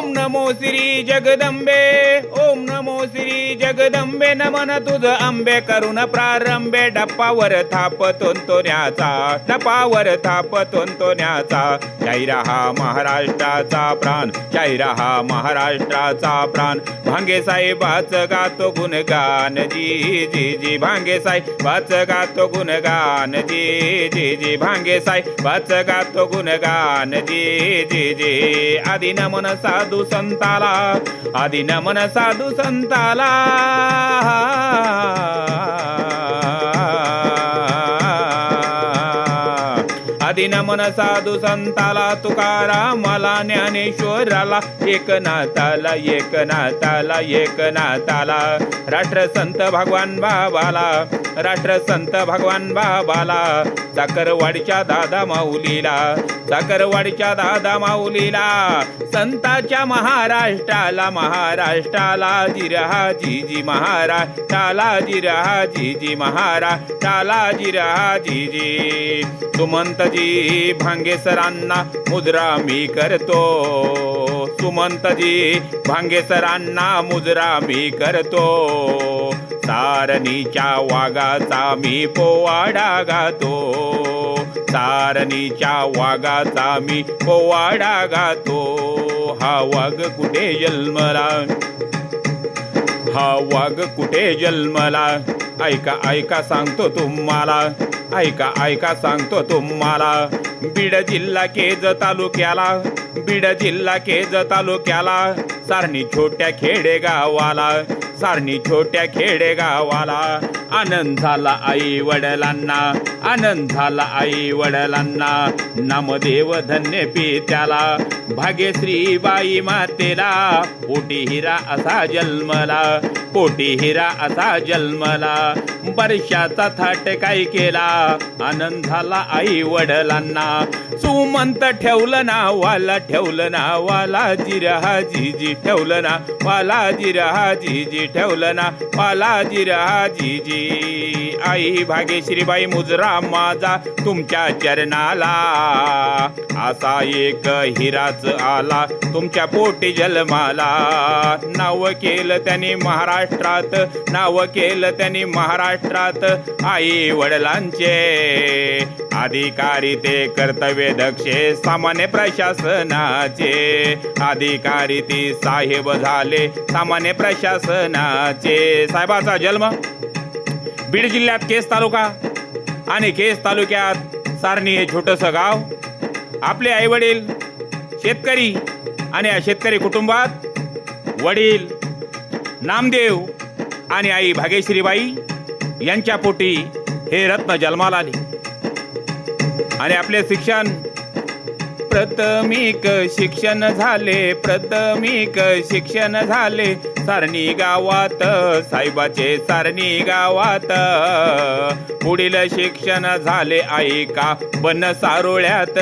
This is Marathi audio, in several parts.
ओम नमो श्री जगदंबे, ओम नमो श्री जगदंबे, नमन तुझ अंबे करून प्रारंभे, डप्पावर थाप तोंतोण्याचा, डप्पावर थाप तोंतोण्याचा, जय रहा महाराष्ट्राचा प्राण, जय रहा महाराष्ट्राचा प्राण, भांगे साहेबाच गातो गुणगान जी जी जी, भांगे साहेबाच गातो गुणगान जी जी जी, भांगे साहेबाच गातो गुणगान जी जी जी, आदि नमन साधू संताला, आदि नमन साधू संताला, आदि नमन साधू संताला, तुकारामाला ज्ञानेश्वराला, एकनाथाला एकनाथाला एकनाथाला, राष्ट्रसंत भगवान बाबाला, राष्ट्रसंत भगवान बाबाला, साखरवाडीच्या दादा माऊलीला, साखरवाडीच्या दादा माऊलीला, संताच्या महाराष्ट्राला, महाराष्ट्राला जिरहा जी जी, महाराष्ट्राला जिरहा जी जी, महाराष्ट्राला जिरहा जी जी, सुमंतजी भांगे सरांना मुजरा मी करतो, सुमंतजी भांगे सरांना मुजरा मी करतो, सारणीच्या वाघाचा मी पोवाडा गातो, सारणीच्या वाघाचा मी पोवाडा गातो, हा वाघ कुठे जन्मला, हा वाघ कुठे जन्मला, ऐका ऐका सांगतो तुम्हाला, ऐका ऐका सांगतो तुम्हाला, बीड जिल्हा केज तालुक्याला, बीड जिल्हा केज तालुक्याला, सारणी छोट्या खेडेगावाला, सारणी छोट्या खेडेगावाला, आनंद झाला आई वडिलांना, आनंद झाला आई वडिलांना, नामदेव धन्य पित्याला, भाग्यश्री बाई मातेला, पोटी हिरा असा जन्मला, पोटी हिरा असा जन्मला, वर्षाचा थाट काय केला, आनंद झाला आई वडिलांना, सुमंत ठेवलं नावाला, ठेवलं नावाला जिरहा जी जी, ठेवलं ना वाला जिरहा जी जी, ठेवलं ना वाला जिरहा जी जी, आई भाग्यश्रीबाई मुजरा माझा तुमच्या चरणाला, असा एक हिराच आला तुमच्या पोटी जन्माला, नाव केलं त्यांनी महाराष्ट्रात, नाव केलं त्यांनी महाराष्ट्रात, आई वडिलांचे अधिकारी ते कर्तव्य दक्षे, सामान्य प्रशासनाचे अधिकारी ती साहेब झाले, सामान्य प्रशासनाचे. साहेबाचा जन्म बीड जिल्ह्यात केज तालुका, आणि केज तालुक्यात सारणी हे छोटंसं गाव. आपले आई वडील शेतकरी, आणि या शेतकरी कुटुंबात वडील नामदेव आणि आई भाग्यश्रीबाई यांच्या पोटी हे रत्न जन्माला आले, आणि आपले शिक्षण प्राथमिक शिक्षण झाले, प्राथमिक शिक्षण झाले सारणी गावात, साहेबाचे सारणी गावात. पुढील शिक्षण झाले ऐका बन सारोळ्यात,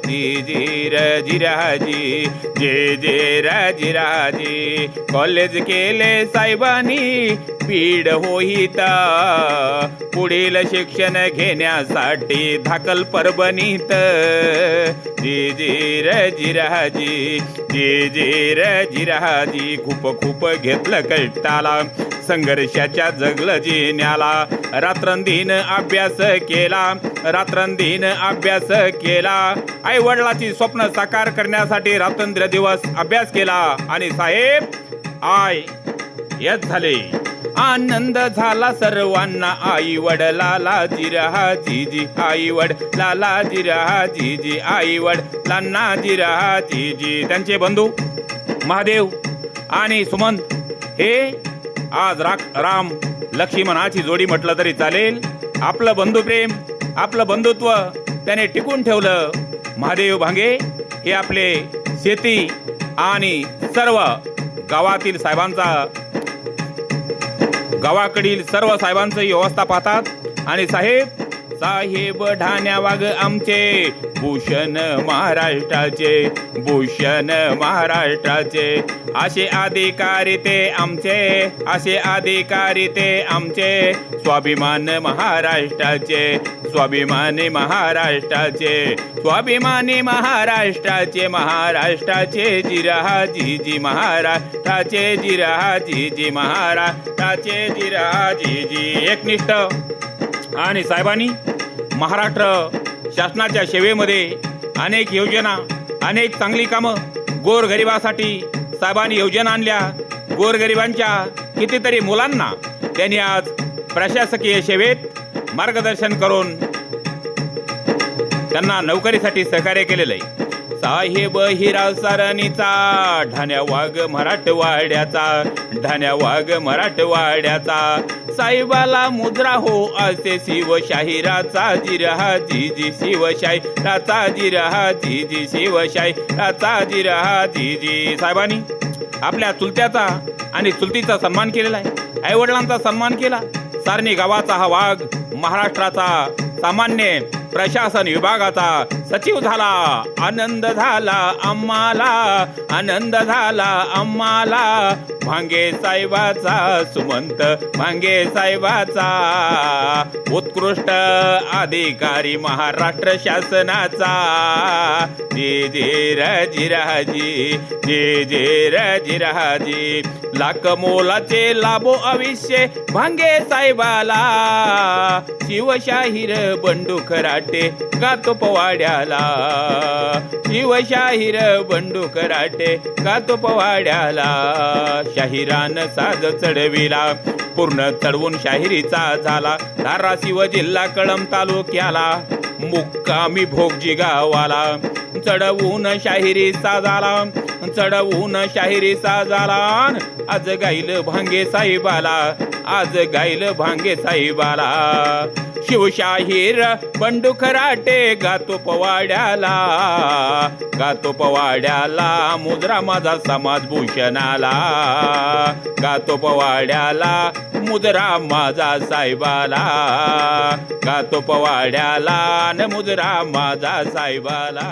जी जी राजी जे जे राजी, कॉलेज केले साहेबांनी बीड होईत, पुढील शिक्षण घेण्यासाठी धाकल परभणीत, जी जी राजी जी जी राजी. खूप खूप घेतलं कष्टाला, संघर्षाच्या जगलं जिन्याला, रात्रंदिन अभ्यास केला, रात्रंदिन अभ्यास केला, आई वडिलाची स्वप्न साकार करण्यासाठी रात्रंदिन दिवस अभ्यास केला, आणि साहेब आय यश झाले. आनंद झाला सर्वांना आई वडिलाला जिरहा जी जी, आई वडिलाला जिरहा जी जी, आई वडिलांना जिरहा जी जी. त्यांचे बंधू महादेव आणि सुमंत हे आज राम लक्ष्मणाची जोडी म्हटलं तरी चालेल. आपलं बंधुप्रेम, आपलं बंधुत्व त्याने टिकून ठेवलं. महादेव भांगे हे आपले शेती आणि सर्व गावातील साहेबांचा, गावाकडील सर्व साहेबांची व्यवस्था पाहतात. आणि साहेब ढाण्या वाघ आमचे, भूषण महाराष्ट्राचे, भूषण महाराष्ट्राचे, असे अधिकारी ते आमचे, असे अधिकारी ते आमचे, स्वाभिमान महाराष्ट्राचे, स्वाभिमानी महाराष्ट्राचे, स्वाभिमानी महाराष्ट्राचे, महाराष्ट्राचे जिराजीजी, महाराष्ट्राचे जिराजीजी, महाराष्ट्राचे जिराजीजी. एकनिष्ठ आणि साहेबांनी महाराष्ट्र शासनाच्या सेवेमध्ये अनेक योजना, अनेक चांगली कामं गोरगरिबासाठी साहेबांनी योजना आणल्या. गोरगरिबांच्या कितीतरी मुलांना त्यांनी आज प्रशासकीय सेवेत मार्गदर्शन करून त्यांना नोकरीसाठी सहकार्य केलेलं आहे. साहेब हिरा सरणीचा, ढाण्या वाघ मराठवाड्याचा, ढाण्या वाघ मराठवाड्याचा, साहेबाला मुद्रा हो असे शिवशाहिराचा जिराजीजी, शिवशाहिराचा जिराजीजी, शिवशाहिराचा जिराजीजी. साहेबांनी आपल्या चुलत्याचा आणि चुलतीचा सन्मान केलेला आहे, आईवडिलांचा सन्मान केला. सारणी गावाचा हा वाघ महाराष्ट्राचा सामान्य प्रशासन विभागाचा सचिव झाला. आनंद झाला आम्हाला, आनंद झाला आम्हाला, भांगे साहेबाचा सुमंत भांगे साहेबाचा, उत्कृष्ट अधिकारी महाराष्ट्र शासनाचा. जे जे राजी, जे जे राजी, लाख मोलाचे लाभो आयुष्य भांगे साहेबाला, शिवशाहीर बंडू खराटे गातो पवाड्याला, शिवशाहीर बंडू खराटे गातो पवाड्याला. शाहिरान साज चढविला, पूर्ण चढवून शाहिरीचा झाला. धाराशिव जिल्हा कळंब तालुक्याला, मुक्कामी भोगजी गावाला, चढवून शाहिरी साजाला, चढवून शाहिरी साजाला. आज गाईल भांगे साहेबाला, आज गाईल भांगे साहेबाला. शिवशाहीर बंडू खराटे गातो पवाड्याला, गातो पवाड्याला, मुद्रा माझा समाज भूषणाला, गातो पवाड्याला, मुद्रा माझा साहेबाला, गातो पवाड्याला, न मुद्रा माझा साहेबाला.